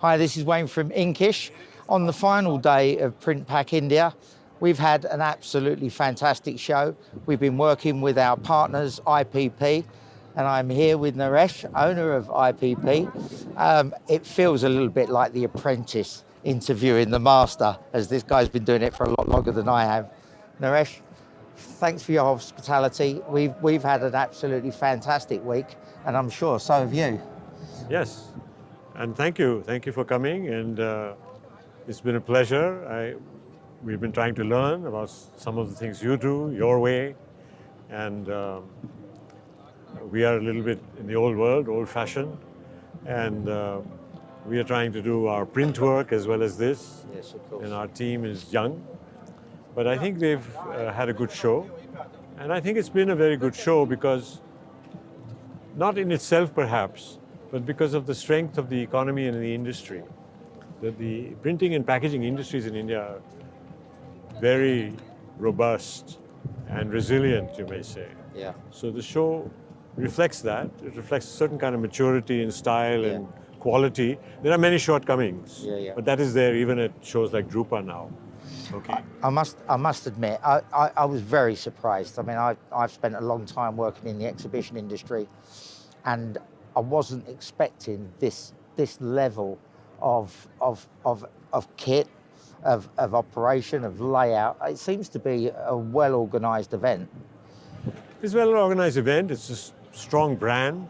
Hi, this is Wayne from Inkish. On the final day of Printpack India, we've had an absolutely fantastic show. We've been working with our partners, IPP, and I'm here with Naresh, owner of IPP. It feels a little bit like The Apprentice interviewing the master, as this guy's been doing it for a lot longer than I have. Naresh, thanks for your hospitality. We've had an absolutely fantastic week, and I'm sure so have you. Yes, and thank you for coming, and it's been a pleasure. We've been trying to learn about some of the things you do, your way, and we are a little bit in the old world, old-fashioned, and we are trying to do our print work as well as this. Yes, of course. And our team is young, but I think they've had a good show, and I think it's been a very good show because, not in itself perhaps, but because of the strength of the economy and the industry. That the printing and packaging industries in India are very robust and resilient, you may say. Yeah. So the show reflects that. It reflects a certain kind of maturity and style and quality. There are many shortcomings, but that is there even at shows like Drupa now. Okay. I must admit, I was very surprised. I mean, I've spent a long time working in the exhibition industry, and I wasn't expecting this level of kit, of operation, of layout. It seems to be a well-organized event. It's a well-organized event. It's a strong brand,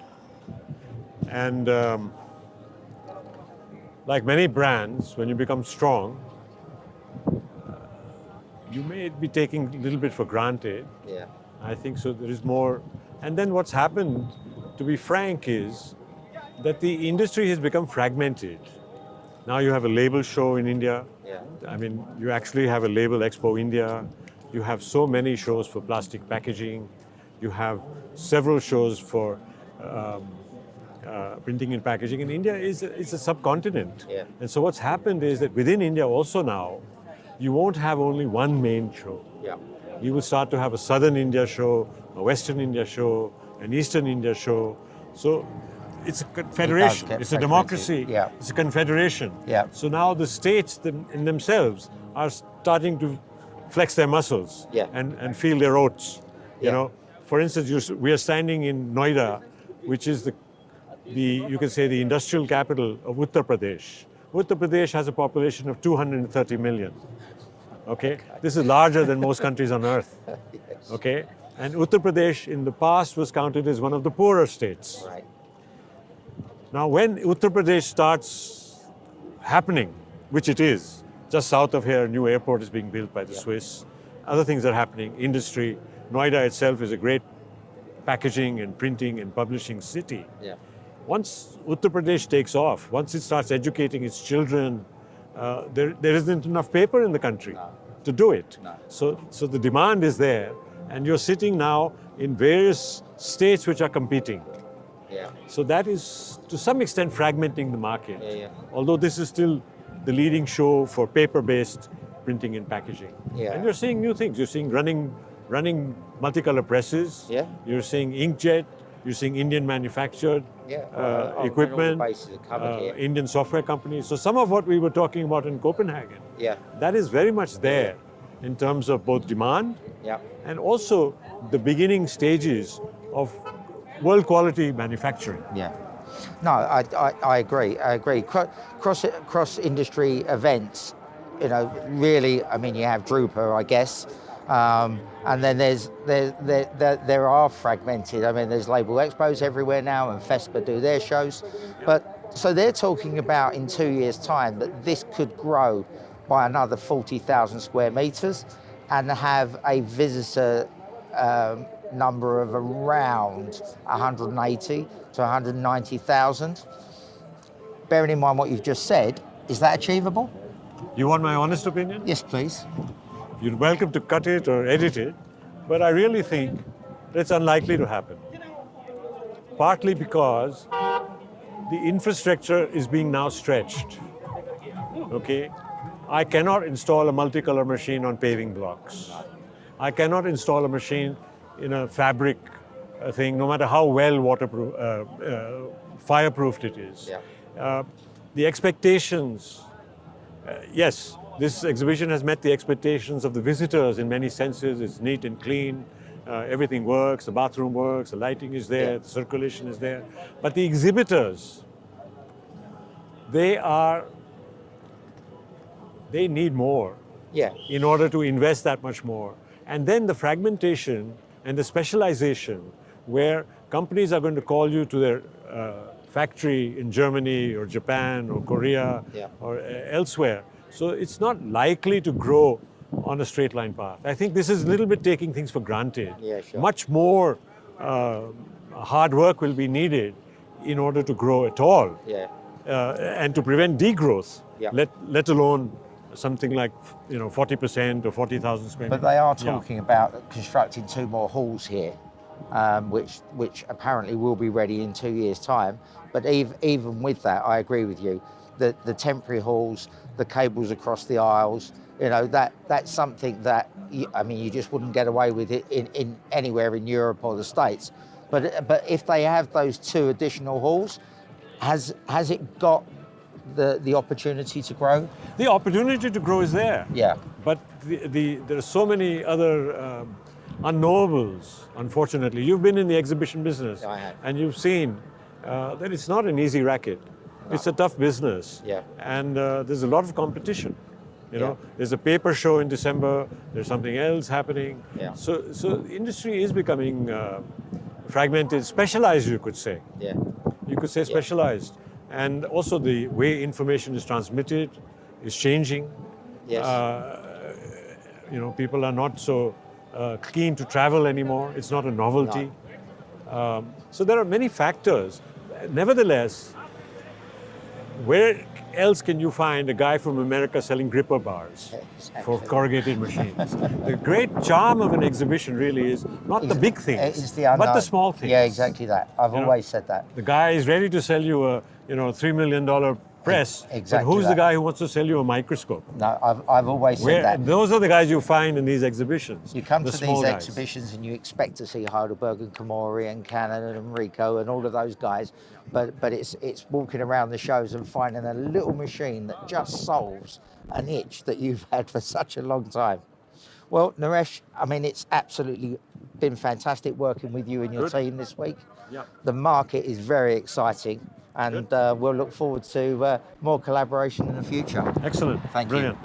and like many brands, when you become strong, you may be taking a little bit for granted. Yeah. I think so. There is more, and then what's happened, to be frank, is that the industry has become fragmented. Now you have a label show in India. Yeah. I mean, you actually have a label expo India. You have so many shows for plastic packaging. You have several shows for printing and packaging. And India is a subcontinent. Yeah. And so what's happened is that within India also now, you won't have only one main show. Yeah. You will start to have a Southern India show, a Western India show, an Eastern India show. So it's a confederation, it's a democracy, it's a confederation. Yeah. So now the states in themselves are starting to flex their muscles and feel their oats. You know, for instance, we are standing in Noida, which is you can say the industrial capital of Uttar Pradesh. Uttar Pradesh has a population of 230 million. Okay? This is larger than most countries on earth. Yes. Okay? And Uttar Pradesh in the past was counted as one of the poorer states. Right. Now, when Uttar Pradesh starts happening, which it is, just south of here, a new airport is being built by the Swiss. Other things are happening, industry. Noida itself is a great packaging and printing and publishing city. Yeah. Once Uttar Pradesh takes off, once it starts educating its children, there isn't enough paper in the country to do it. No. So the demand is there, and you're sitting now in various states which are competing. Yeah. So that is, to some extent, fragmenting the market. Yeah. Although this is still the leading show for paper-based printing and packaging. Yeah. And you're seeing new things. You're seeing running multicolor presses. Yeah. You're seeing inkjet. You're seeing Indian manufactured equipment, Indian software companies. So some of what we were talking about in Copenhagen, that is very much there in terms of both demand and also the beginning stages of world quality manufacturing. Yeah. No, I agree. Cross industry events, you know, really. I mean, you have Drupa, I guess. And then there are fragmented. I mean, there's label expos everywhere now, and FESPA do their shows. But so they're talking about in 2 years' time that this could grow by another 40,000 square meters and have a visitor number of around 180 to 190,000. Bearing in mind what you've just said, is that achievable? You want my honest opinion? Yes, please. You're welcome to cut it or edit it, but I really think it's unlikely to happen. Partly because the infrastructure is being now stretched. Okay? I cannot install a multicolor machine on paving blocks. I cannot install a machine in a fabric thing, no matter how well waterproof, fireproofed it is. the expectations, yes, this exhibition has met the expectations of the visitors in many senses. It's neat and clean. Everything works, the bathroom works, the lighting is there, the circulation is there. But the exhibitors, they need more in order to invest that much more. And then the fragmentation and the specialization, where companies are going to call you to their factory in Germany or Japan or Korea or elsewhere. So it's not likely to grow on a straight line path. I think this is a little bit taking things for granted. Much more hard work will be needed in order to grow at all. And to prevent degrowth, let alone something like 40% or 40,000 square meters. But they are talking about constructing 2 more halls here, which apparently will be ready in 2 years' time. But even with that, I agree with you. The temporary halls, the cables across the aisles, that's something that you just wouldn't get away with it in anywhere in Europe or the States. But if they have those 2 additional halls, has it got the opportunity to grow? The opportunity to grow is there. But there are so many other unknowables, unfortunately. You've been in the exhibition business. I have. And you've seen that it's not an easy racket. No. It's a tough business. And there's a lot of competition. There's a paper show in December, there's something else happening. So the industry is becoming fragmented, specialized, you could say. You could say specialized. And also the way information is transmitted is changing. People are not so keen to travel anymore. It's not a novelty. So there are many factors. Nevertheless, where else can you find a guy from America selling gripper bars for corrugated machines? The great charm of an exhibition really is not the big things, but the small things. Yeah, exactly that. I've always said that. The guy is ready to sell you a $3 million press, but who's the guy who wants to sell you a microscope? No, I've always said that. Those are the guys you find in these exhibitions. You come to these exhibitions and you expect to see Heidelberg and Komori and Canon and Ricoh and all of those guys, but it's walking around the shows and finding a little machine that just solves an itch that you've had for such a long time. Well, Naresh, it's absolutely been fantastic working with you and your team this week. The market is very exciting. And we'll look forward to more collaboration in the future. Excellent. Thank you. Brilliant.